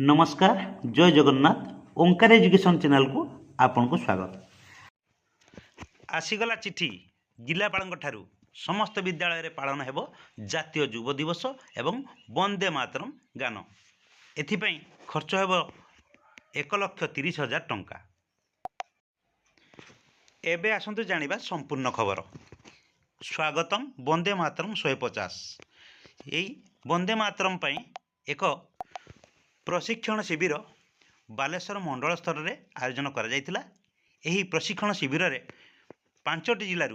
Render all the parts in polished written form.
नमस्कार जय जगन्नाथ ओंकार education channel को आपन को स्वागत। आसीगला चिठी जिलापाल समस्त विद्यालय रे पालन हेबो जातीय युव दिवस एवं वंदे मातरम गान। एथिपाई खर्च हेबो 1,30,000 टंका। एबे आसंतु जानिबा संपूर्ण खबर। स्वागतम वंदे मातरम 150। एई वंदे मातरम पई एक प्रशिक्षण शिविर बालेश्वर मंडल स्तर में आयोजन करा। प्रशिक्षण शिविर में 5टी जिलूर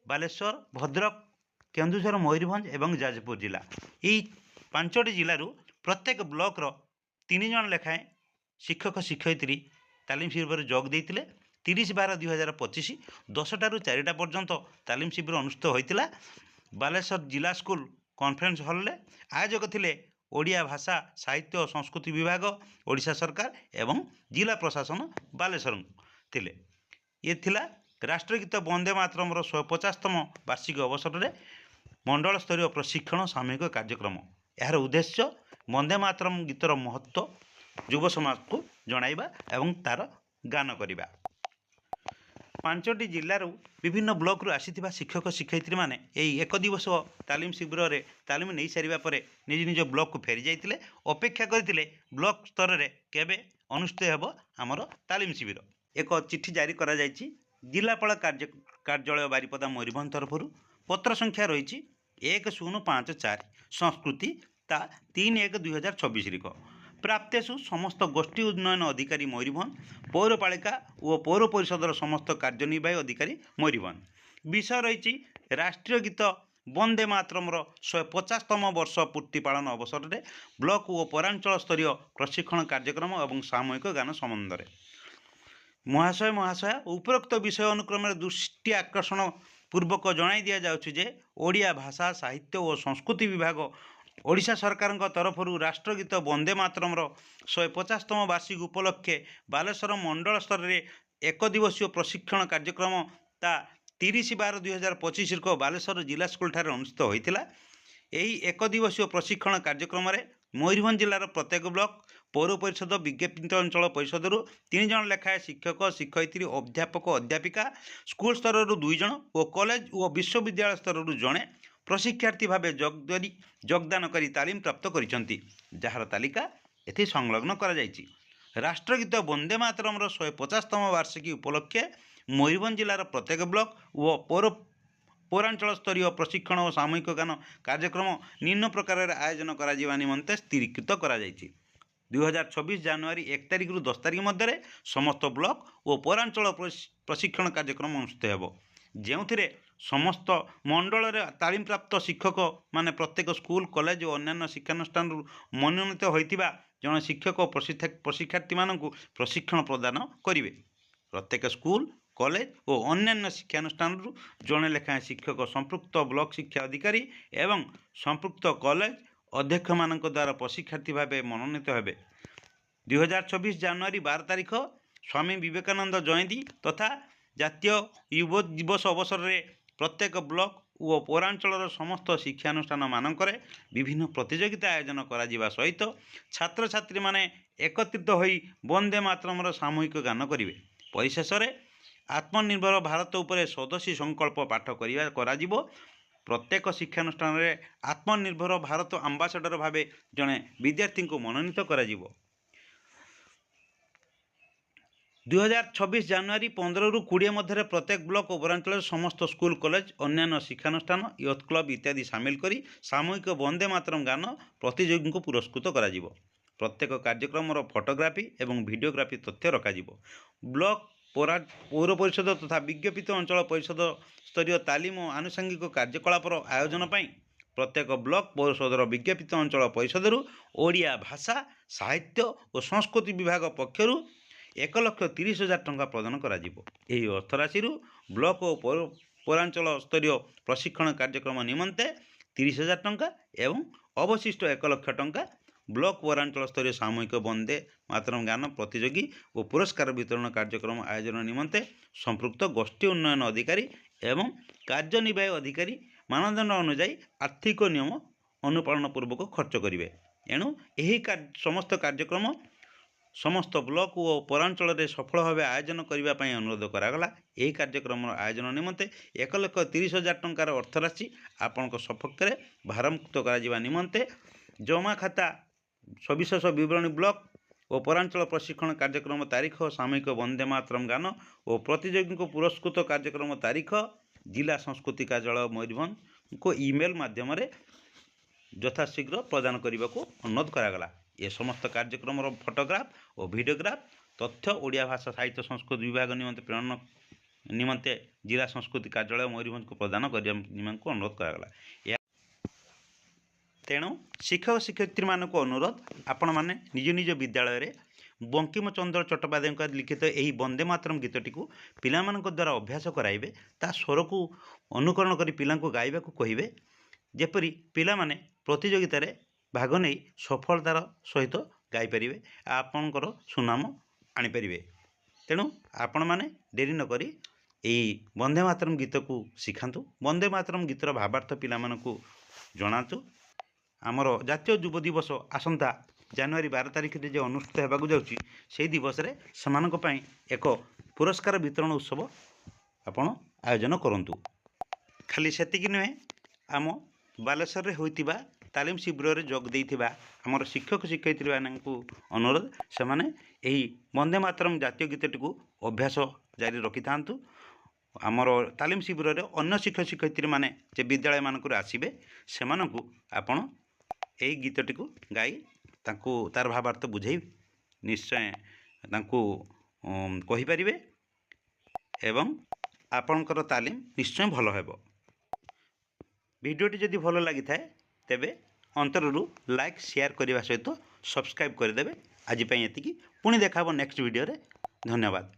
बालेश्वर भद्रक केन्दुझर मयूरभंज एवं जाजपुर जिला यही 5टी जिलूर प्रत्येक ब्लॉक 3 जन लेखाएं शिक्षक शिक्षयित्री तालीम शिविर जोग देते। 30/12/2025 10टा ରୁ 4टा पर्यंत तालीम शिविर अनुष्ठित होता। बालेश्वर जिला स्कूल कॉन्फ्रेंस हॉल में आयोजक थिले ओडिया भाषा साहित्य और संस्कृति विभाग ओडिशा सरकार एवं जिला प्रशासन बालेश्वर थिले। ये थिला राष्ट्रगीत वंदे मातरम 150तम वार्षिक अवसर में मंडल स्तरीय प्रशिक्षण सामूहिक कार्यक्रम। यार उद्देश्य वंदे मातरम गीतर महत्व युव समाज को जणाइबा एवं तार गान करिबा। 5टी जिलूर विभिन्न ब्लॉक रु आसीथिबा शिक्षक शिक्षयित्री माने एई एक दिवस तालीम शिविर रे तालीम नहीं सारिबा परे निज निज ब्लॉक को फेरी जाइतिले। अपेक्षा करथिले ब्लॉक स्तर रे केबे अनुष्ठित हेबो हमर तालीम शिविर। एक चिठी जारी करा जायछि जिलापाल कार्यालय बारिपदा मयूरभंज तरफरु। पत्र संख्या रही 1054 संस्कृति ता 3/1/2026 रिक प्राप्तेषु समस्त गोष्ठी उन्नयन अधिकारी मयूरभंज पौरपालिका और पौर परिषदर समस्त कार्यनिर्वाही अधिकारी मयूरभंज। विषय रही राष्ट्रीय गीत वंदे मातरम 150तम वर्ष पूर्ति पालन अवसर में ब्लॉक और पौरांचल स्तरीय प्रशिक्षण कार्यक्रम और सामूहिक गान संबंध में महाशय महाशय उपरोक्त विषय अनुक्रम दृष्टि आकर्षण पूर्वक जणाई दि जाउछि ओडिया भाषा साहित्य और संस्कृति विभाग ओडिशा सरकार तरफरु राष्ट्रगीत वंदे मातरम 150तम वार्षिक उपलक्षे बालेश्वर मंडल स्तर में एक दिवसीय प्रशिक्षण कार्यक्रम ता 30/12/2025 को बालेश्वर जिला स्कूल ठारे अनुष्ठित होता। यही एक दिवसीय प्रशिक्षण कार्यक्रम में मयूरभंज जिलार प्रत्येक ब्लॉक पौर परिषद विज्ञापित अंचल परिषद 3 जन लेखाएं शिक्षक शिक्षयित्री अध्यापक अध्यापिका स्कूल स्तर 2 जन और कॉलेज और विश्वविद्यालय स्तर जड़े प्रशिक्षार्थी भाव योगदान करी तालीम प्राप्त करिसेंती, जार तालिका एथि संलग्न करा जायछि। राष्ट्रगीत वंदे मातरम 150तम वार्षिकी उपलक्षे मयूरभंज जिलार प्रत्येक ब्लॉक और पौरांचल स्तरीय प्रशिक्षण और सामूहिक गान कार्यक्रम निम्न प्रकार आयोजन करा निमंते स्थिरीकृत करा जायछि। 2026 जनवरी 1 तारिख रु 10 तारिख मध्य समस्त ब्लॉक और पौरांचल प्रशिक्षण कार्यक्रम अनुष्ठित हेबो, जेउथिरे समस्त मंडल रे तालीम प्राप्त शिक्षक माने प्रत्येक स्कूल कॉलेज और अन्य शिक्षानुष्ठान मनोनीत होइतिबा जन शिक्षक और प्रशिक्षार्थी मानकु प्रशिक्षण प्रदान करिवे। प्रत्येक स्कूल कॉलेज और अन्य शिक्षानुष्ठान जड़े लेखाएं शिक्षक संपृक्त ब्लॉक शिक्षा अधिकारी एवं संपृक्त कॉलेज अध्यक्ष मान द्वारा प्रशिक्षार्थी भाव मनोनीत हेबे। 2026 जनवरी 12 तारिख स्वामी विवेकानंद जयंती तथा जातीय युव दिवस अवसर में प्रत्येक ब्लॉक और पौरांचल समस्त शिक्षानुष्ठान मानकरे विभिन्न प्रतियोगिता आयोजन करा सहित छात्र छात्री माने एकत्रित होई वंदे मातरम सामूहिक गान करिवे। परिशेष में आत्मनिर्भर भारत उपरे स्वदेशी संकल्प पाठ करा जिवो। प्रत्येक शिक्षानुष्ठान में आत्मनिर्भर भारत आंबासाडर भाव जड़े विद्यार्थी को मनोनीत करा जिवो। 2026 जनवरी 15 ରୁ 20 मध्य प्रत्येक ब्लॉक और पौरांचल समस्त स्कूल कॉलेज अन्य शिक्षानुष्ठान यूथ क्लब इत्यादि सामिल करी सामूहिक वंदे मातरम गान प्रतियोगी को पुरस्कृत करा जिवो। प्रत्येक कार्यक्रम फोटोग्राफी एवं वीडियोग्राफी तथ्य रखाजिवो। ब्लॉक पौर परिषद तथा विज्ञापित अंचल परिषद स्तरीय तालीम और आनुषंगिक कार्यकलापर आयोजन पर प्रत्येक ब्लॉक परिषदर विज्ञापित अंचल परिषद ओडिया भाषा साहित्य और संस्कृति विभाग पक्षर 1,30,000 टंका प्रदान करा जिवो। एही अर्थराशि ब्लॉक और पौरांचल स्तरीय प्रशिक्षण कार्यक्रम निमंते 30,000 टंका एवं अवशिष्ट 1,00,000 टंका ब्लॉक पौरांचल स्तरीय सामूहिक वंदे मातरम गान प्रतियोगी और पुरस्कार वितरण कार्यक्रम आयोजन निमंते संपृक्त गोष्ठी उन्नयन अधिकारी एवं कार्यनिर्वाही अधिकारी मानदंड अनुଯାयी आर्थिक नियम अनुपालन पूर्वक खर्च करेंगे। एणु यही समस्त कार्यक्रम समस्त ब्लॉक और पौरांचल सफल भाव आयोजन करने अनुरोध करागला। यही कार्यक्रम आयोजन निमंते 1,30,000 टंकार अर्थराशि आपण सपक्ष में भारमुक्त करा निमंते जमा खाता सविशेष विवरणी ब्लॉक और पौरांचल प्रशिक्षण कार्यक्रम तारीख सामूहिक वंदे मातरम गान और प्रतियोगी को पुरस्कृत कार्यक्रम तारीख जिला संस्कृति कार्यालय मयूरभंज को ईमेल माध्यम यथाशीघ्र प्रदान करने को अनुरोध करागला। ये समस्त कार्यक्रम फोटोग्राफ और वीडियोग्राफ तथ्य ओडिया भाषा साहित्य संस्कृत विभाग निमंते प्रेरण निमंते जिला संस्कृति कार्यालय मयूरभंज को प्रदान करने को अनुरोध करागला। तेणु शिक्षक शिक्षयित्री मान को अनुरोध आपण मैंने निज निज विद्यालय में बंकिम चंद्र चट्टोपाध्याय लिखित यही वंदे मातरम गीतटी को पिला द्वारा अभ्यास कराइबे ता स्वर को अनुकरण कर पिला गाइबा को कहिबे जेपरी पिला माने प्रतियोगिता रे भाग नहीं सफलतार सहित गाईपारे आपणकर सुनाम आनीपारे। तेणु आपण मैंने डेरी नक यही वंदे मातरम गीत को शिखातु। वंदे मातरम गीतर भावार्थ पिला को जनातु। आमर जातीय युव दिवस आसंता जनवरी 12 तारिख में जो अनुष्ठित होगा जाऊँगी से दिवस रे समानक पई एक पुरस्कार वितरण उत्सव आपण आयोजन करंतु। खाली सेतिक नुहे आम बालेश्वर होइतिबा तालीम शिविर रे जोग देइथिबा आमर शिक्षक शिक्षयित्री मानकु अनुरोध से माने एही वंदे मातरम जातीय गीतटी को अभ्यास जारी रखि थांतु। आमर तालीम शिविर रे अन्य शिक्षक शिक्षयित्री माने जे विद्यालय मानक आसीबे सेमानकु आपण एही गीतटी को गाई तांकु तार भावार्थ बुझाई निश्चय तांकु कहि परिबे एवं आपणकर तालीम निश्चय भल हेबो। वीडियोटी जदि भल लगी थाए तेबे अंतररू लाइक शेयर करने सहित सब्सक्राइब करदे। आज एतिकी पुणी देखा नेक्स्ट वीडियो रे। धन्यवाद।